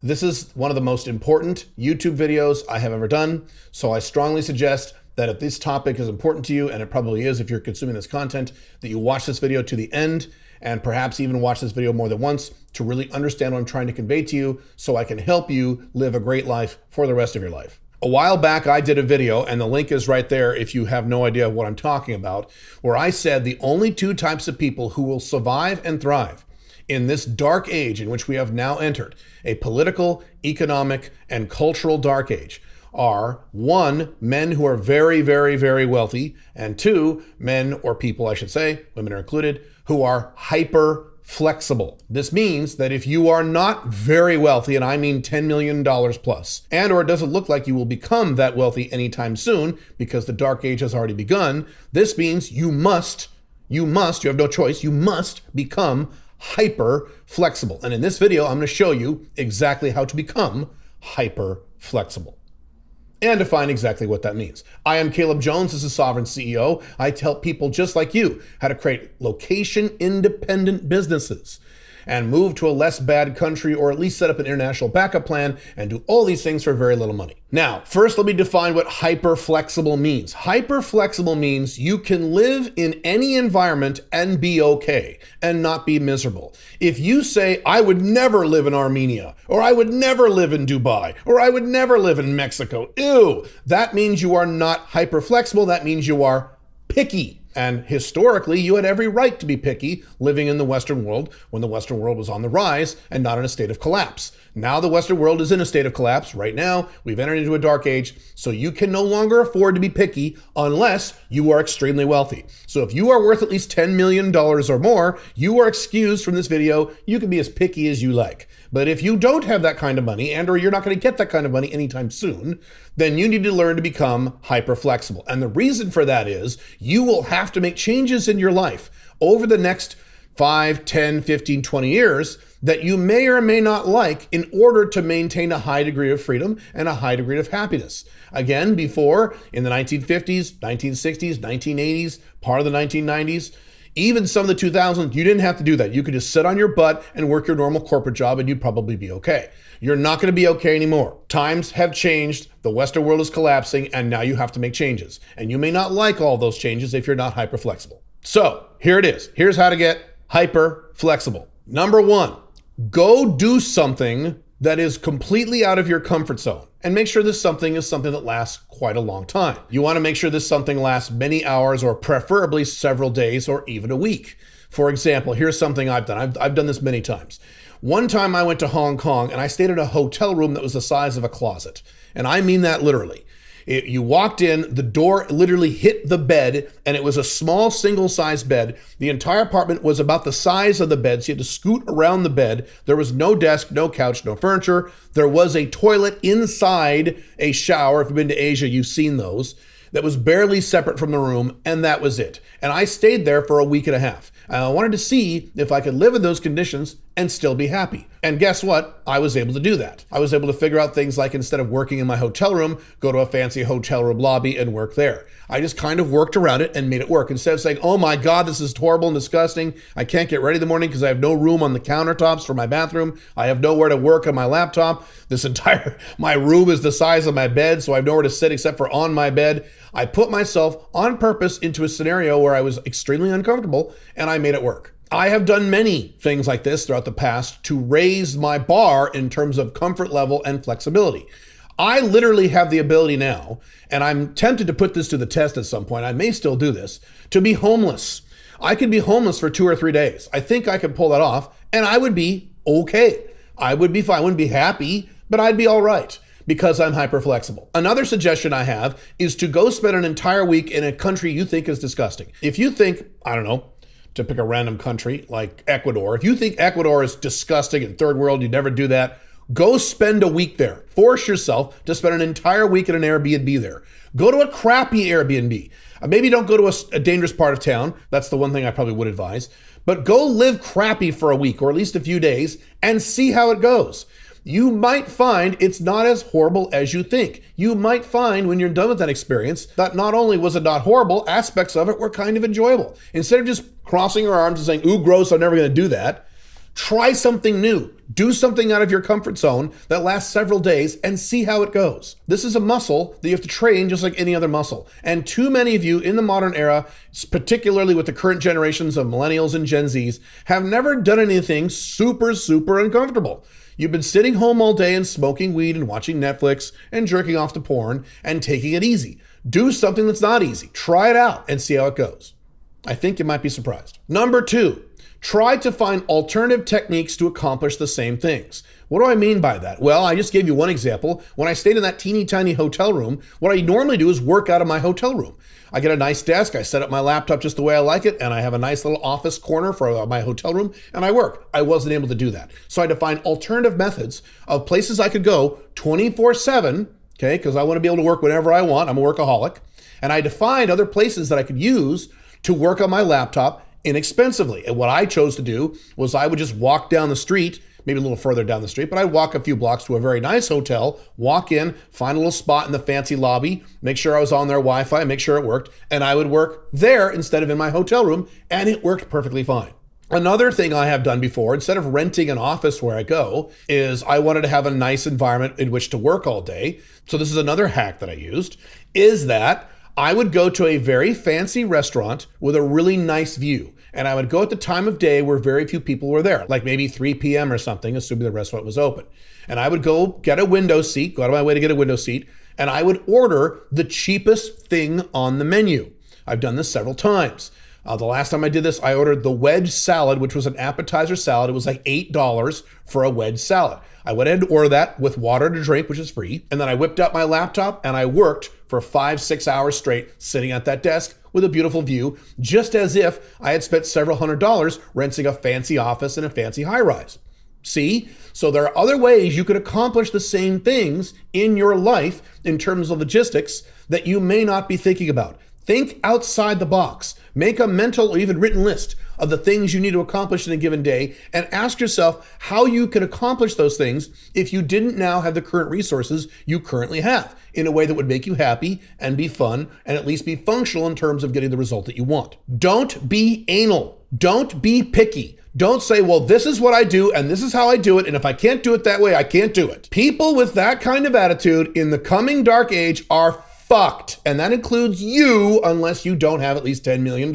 This is one of the most important YouTube videos I have ever done, so I strongly suggest that if this topic is important to you, and it probably is if you're consuming this content, that you watch this video to the end and perhaps even watch this video more than once to really understand what I'm trying to convey to you so I can help you live a great life for the rest of your life. A while back, I did a video, and the link is right there if you have no idea what I'm talking about, where I said the only two types of people who will survive and thrive in this dark age in which we have now entered, a political, economic, and cultural dark age, are one, men who are very, very, very wealthy, and two, men or people, I should say, women are included, who are hyper flexible. This means that if you are not very wealthy, and I mean $10 million plus, and or it doesn't look like you will become that wealthy anytime soon because the dark age has already begun, this means you have no choice, you must become hyper flexible. And in this video, I'm going to show you exactly how to become hyper flexible and define exactly what that means. I am Caleb Jones. This is Sovereign CEO. I help people just like you how to create location independent businesses and move to a less bad country, or at least set up an international backup plan and do all these things for very little money. Now, first, let me define what hyper flexible means. Hyper flexible means you can live in any environment and be okay and not be miserable. If you say, I would never live in Armenia, or I would never live in Dubai, or I would never live in Mexico, ew, that means you are not hyper flexible. That means you are picky. And historically, you had every right to be picky living in the Western world when the Western world was on the rise and not in a state of collapse. Now the Western world is in a state of collapse. Right now, we've entered into a dark age, so you can no longer afford to be picky unless you are extremely wealthy. So if you are worth at least $10 million or more, you are excused from this video. You can be as picky as you like. But if you don't have that kind of money, and or you're not going to get that kind of money anytime soon, then you need to learn to become hyper flexible. And the reason for that is you will have to make changes in your life over the next 5, 10, 15, 20 years that you may or may not like in order to maintain a high degree of freedom and a high degree of happiness. Again, before, in the 1950s, 1960s, 1980s, part of the 1990s, even some of the 2000s, you didn't have to do that. You could just sit on your butt and work your normal corporate job and you'd probably be okay. You're not going to be okay anymore. Times have changed, the Western world is collapsing, and now you have to make changes. And you may not like all those changes if you're not hyper flexible. So here it is. Here's how to get hyper flexible. Number one, go do something that is completely out of your comfort zone. And make sure this something is something that lasts quite a long time. You want to make sure this something lasts many hours, or preferably several days or even a week. For example, here's something I've done. I've done this many times. One time I went to Hong Kong and I stayed in a hotel room that was the size of a closet. And I mean that literally. You walked in, the door literally hit the bed, and it was a small single-sized bed. The entire apartment was about the size of the bed, so you had to scoot around the bed. There was no desk, no couch, no furniture. There was a toilet inside a shower. If you've been to Asia, you've seen those. That was barely separate from the room, and that was it. And I stayed there for a week and a half. And I wanted to see if I could live in those conditions and still be happy. And guess what? I was able to do that. I was able to figure out things like, instead of working in my hotel room, go to a fancy hotel room lobby and work there. I just kind of worked around it and made it work. Instead of saying, oh my God, this is horrible and disgusting, I can't get ready in the morning because I have no room on the countertops for my bathroom. I have nowhere to work on my laptop. My room is the size of my bed, so I have nowhere to sit except for on my bed. I put myself on purpose into a scenario where I was extremely uncomfortable, and I made it work. I have done many things like this throughout the past to raise my bar in terms of comfort level and flexibility. I literally have the ability now, and I'm tempted to put this to the test at some point, I may still do this, to be homeless. I could be homeless for 2 or 3 days. I think I could pull that off, and I would be okay. I would be fine. I wouldn't be happy, but I'd be all right, because I'm hyper flexible. Another suggestion I have is to go spend an entire week in a country you think is disgusting. If you think, I don't know, to pick a random country like Ecuador, if you think Ecuador is disgusting and third world, you'd never do that, go spend a week there. Force yourself to spend an entire week in an Airbnb there. Go to a crappy Airbnb. Maybe don't go to a dangerous part of town. That's the one thing I probably would advise. But go live crappy for a week or at least a few days and see how it goes. You might find it's not as horrible as you think. You might find when you're done with that experience that not only was it not horrible, aspects of it were kind of enjoyable. Instead of just crossing your arms and saying, ooh, gross, I'm never going to do that, Try something new. Do something out of your comfort zone that lasts several days and see how it goes. This is a muscle that you have to train just like any other muscle. And too many of you in the modern era, particularly with the current generations of millennials and Gen Zs, have never done anything super uncomfortable. You've been sitting home all day and smoking weed and watching Netflix and jerking off to porn and taking it easy. Do something that's not easy. Try it out and see how it goes. I think you might be surprised. Number 2. Try to find alternative techniques to accomplish the same things. What do I mean by that? Well, I just gave you one example. When I stayed in that teeny tiny hotel room, what I normally do is work out of my hotel room. I get a nice desk, I set up my laptop just the way I like it, and I have a nice little office corner for my hotel room, and I work. I wasn't able to do that. So I had to find alternative methods of places I could go 24/7, okay, because I want to be able to work whenever I want. I'm a workaholic. And I had to find other places that I could use to work on my laptop inexpensively. And what I chose to do was I would just walk down the street, maybe a little further down the street, but I'd walk a few blocks to a very nice hotel, walk in, find a little spot in the fancy lobby, make sure I was on their Wi-Fi, make sure it worked, and I would work there instead of in my hotel room, and it worked perfectly fine. Another thing I have done before, instead of renting an office where I go, is I wanted to have a nice environment in which to work all day. So this is another hack that I used, is that I would go to a very fancy restaurant with a really nice view. And I would go at the time of day where very few people were there, like maybe 3 p.m. or something, assuming the restaurant was open. And I would go get a window seat, go out of my way to get a window seat, and I would order the cheapest thing on the menu. I've done this several times. The last time I did this, I ordered the wedge salad, which was an appetizer salad. It was like $8 for a wedge salad. I went ahead and ordered that with water to drink, which is free. And then I whipped out my laptop and I worked for 5-6 hours straight sitting at that desk with a beautiful view, just as if I had spent several $100s renting a fancy office in a fancy high-rise. See? So there are other ways you could accomplish the same things in your life in terms of logistics that you may not be thinking about. Think outside the box. Make a mental or even written list of the things you need to accomplish in a given day and ask yourself how you can accomplish those things if you didn't now have the current resources you currently have in a way that would make you happy and be fun and at least be functional in terms of getting the result that you want. Don't be anal. Don't be picky. Don't say, well, this is what I do and this is how I do it, and if I can't do it that way, I can't do it. People with that kind of attitude in the coming dark age are fucked, and that includes you unless you don't have at least $10 million.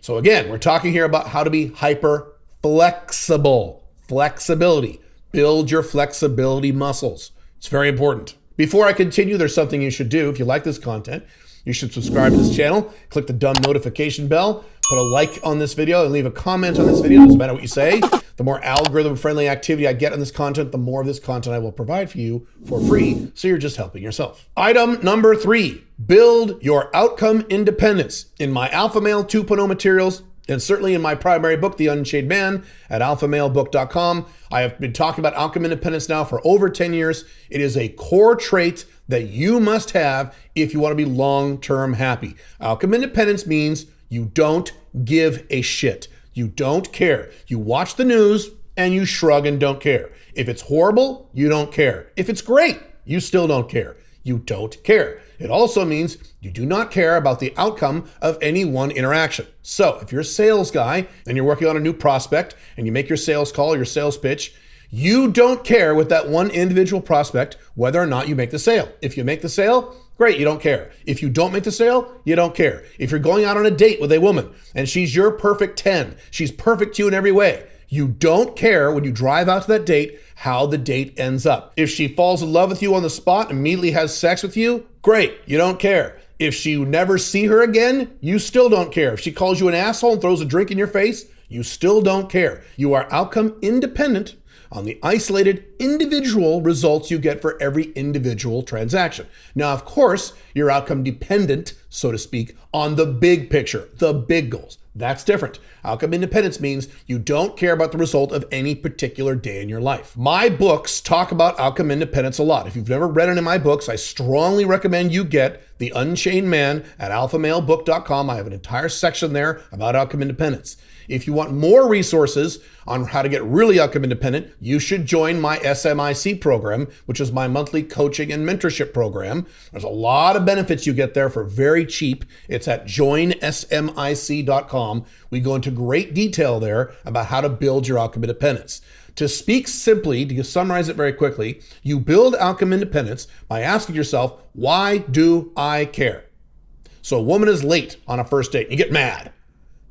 So again, we're talking here about how to be hyper flexible. Flexibility. Build your flexibility muscles. It's very important. Before I continue, there's something you should do. If you like this content, you should subscribe to this channel, click the dumb notification bell, put a like on this video, and leave a comment on this video. Doesn't matter what you say. The more algorithm-friendly activity I get on this content, the more of this content I will provide for you for free, so you're just helping yourself. Item number 3, build your outcome independence. In my Alpha Male 2.0 materials, and certainly in my primary book, The Unchained Man, at alphamalebook.com, I have been talking about outcome independence now for over 10 years. It is a core trait that you must have if you want to be long-term happy. Outcome independence means you don't give a shit. You don't care. You watch the news and you shrug and don't care. If it's horrible, you don't care. If it's great, you still don't care. You don't care. It also means you do not care about the outcome of any one interaction. So if you're a sales guy and you're working on a new prospect and you make your sales call, your sales pitch, you don't care with that one individual prospect whether or not you make the sale. If you make the sale, great, you don't care. If you don't make the sale, you don't care. If you're going out on a date with a woman and she's your perfect 10, she's perfect to you in every way, you don't care when you drive out to that date how the date ends up. If she falls in love with you on the spot and immediately has sex with you, great, you don't care. If you never see her again, you still don't care. If she calls you an asshole and throws a drink in your face, you still don't care. You are outcome independent on the isolated individual results you get for every individual transaction. Now, of course, you're outcome dependent, so to speak, on the big picture, the big goals. That's different. Outcome independence means you don't care about the result of any particular day in your life. My books talk about outcome independence a lot. If you've never read any of my books, I strongly recommend you get The Unchained Man at alphamalebook.com. I have an entire section there about outcome independence. If you want more resources on how to get really outcome independent, you should join my SMIC program, which is my monthly coaching and mentorship program. There's a lot of benefits you get there for very cheap. It's at joinsmic.com. We go into great detail there about how to build your outcome independence. To speak simply, to summarize it very quickly, you build outcome independence by asking yourself, why do I care? So a woman is late on a first date. You get mad.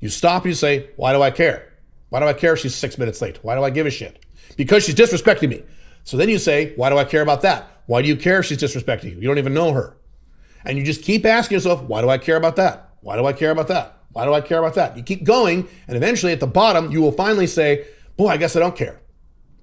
You stop and you say, why do I care? Why do I care if she's 6 minutes late? Why do I give a shit? Because she's disrespecting me. So then you say, why do I care about that? Why do you care if she's disrespecting you? You don't even know her. And you just keep asking yourself, why do I care about that? Why do I care about that? Why do I care about that? You keep going, and eventually at the bottom, you will finally say, boy, I guess I don't care.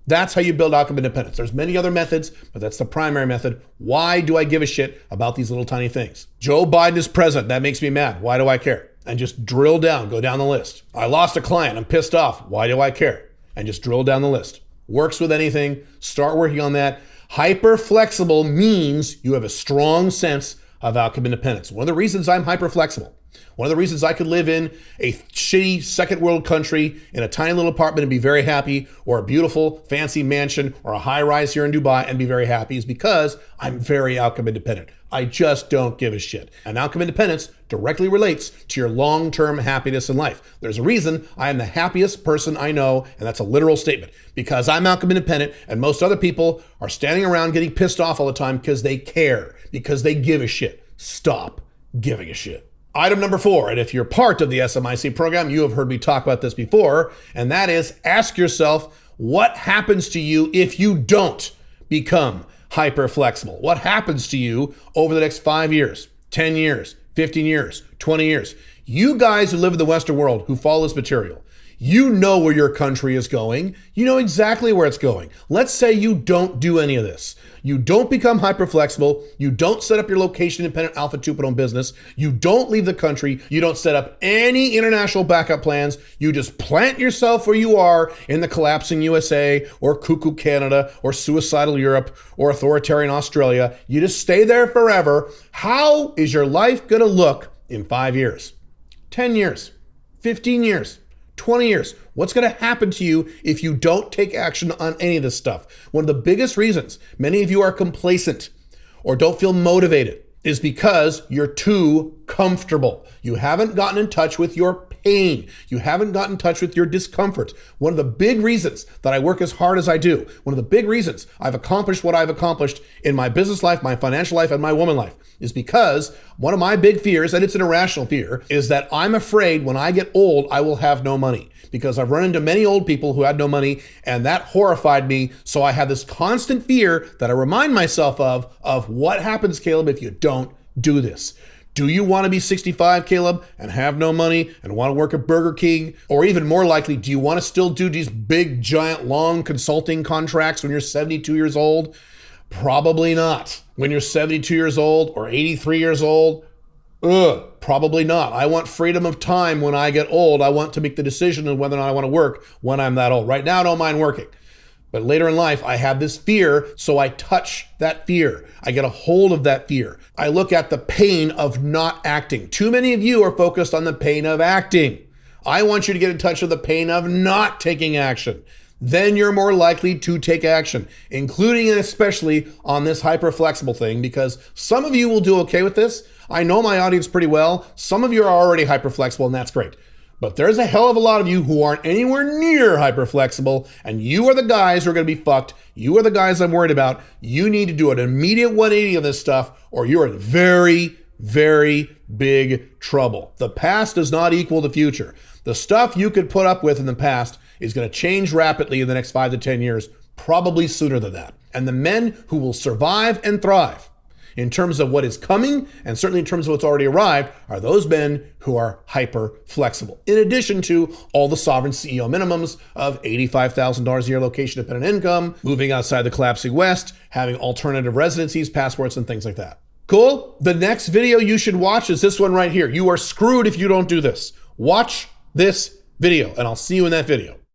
That's how you build outcome independence. There's many other methods, but that's the primary method. Why do I give a shit about these little tiny things? Joe Biden is president. That makes me mad. Why do I care? And just drill down, go down the list. I lost a client. I'm pissed off. Why do I care? And just drill down the list. Works with anything. Start working on that. Hyper flexible means you have a strong sense of outcome independence. One of the reasons I'm hyper flexible, one of the reasons I could live in a shitty second world country in a tiny little apartment and be very happy, or a beautiful fancy mansion or a high rise here in Dubai and be very happy, is because I'm very outcome independent. I just don't give a shit. And outcome independence directly relates to your long-term happiness in life. There's a reason I am the happiest person I know, and that's a literal statement, because I'm outcome independent and most other people are standing around getting pissed off all the time because they care, because they give a shit. Stop giving a shit. Item number 4, and if you're part of the SMIC program, you have heard me talk about this before, and that is ask yourself, what happens to you if you don't become hyper flexible? What happens to you over the next 5 years, 10 years, 15 years, 20 years? You guys who live in the Western world, who follow this material, you know where your country is going. You know exactly where it's going. Let's say you don't do any of this. You don't become hyper flexible. You don't set up your location independent Alpha 2.0 business. You don't leave the country. You don't set up any international backup plans. You just plant yourself where you are in the collapsing USA or cuckoo Canada or suicidal Europe or authoritarian Australia. You just stay there forever. How is your life going to look in 5 years, 10 years, 15 years? 20 years. What's going to happen to you if you don't take action on any of this stuff? One of the biggest reasons many of you are complacent or don't feel motivated is because you're too comfortable. You haven't gotten in touch with your pain. You haven't gotten in touch with your discomfort. One of the big reasons that I work as hard as I do, one of the big reasons I've accomplished what I've accomplished in my business life, my financial life, and my woman life is because one of my big fears, and it's an irrational fear, is that I'm afraid when I get old, I will have no money. Because I've run into many old people who had no money, and that horrified me. So I have this constant fear that I remind myself of what happens, Caleb, if you don't do this. Do you want to be 65, Caleb, and have no money and want to work at Burger King? Or even more likely, do you want to still do these big, giant, long consulting contracts when you're 72 years old? Probably not. When you're 72 years old or 83 years old, probably not. I want freedom of time when I get old. I want to make the decision of whether or not I want to work when I'm that old. Right now, I don't mind working. But later in life, I have this fear, so I touch that fear. I get a hold of that fear. I look at the pain of not acting. Too many of you are focused on the pain of acting. I want you to get in touch with the pain of not taking action. Then you're more likely to take action, including and especially on this hyper flexible thing, because some of you will do okay with this. I know my audience pretty well. Some of you are already hyper flexible, and that's great. But there's a hell of a lot of you who aren't anywhere near hyper flexible, and you are the guys who are going to be fucked. You are the guys I'm worried about. You need to do an immediate 180 of this stuff, or you're in very, very big trouble. The past does not equal the future. The stuff you could put up with in the past is going to change rapidly in the next 5 to 10 years, probably sooner than that. And the men who will survive and thrive in terms of what is coming, and certainly in terms of what's already arrived, are those men who are hyper flexible. In addition to all the sovereign CEO minimums of $85,000 a year location dependent income, moving outside the collapsing West, having alternative residencies, passports, and things like that. Cool? The next video you should watch is this one right here. You are screwed if you don't do this. Watch this video, and I'll see you in that video.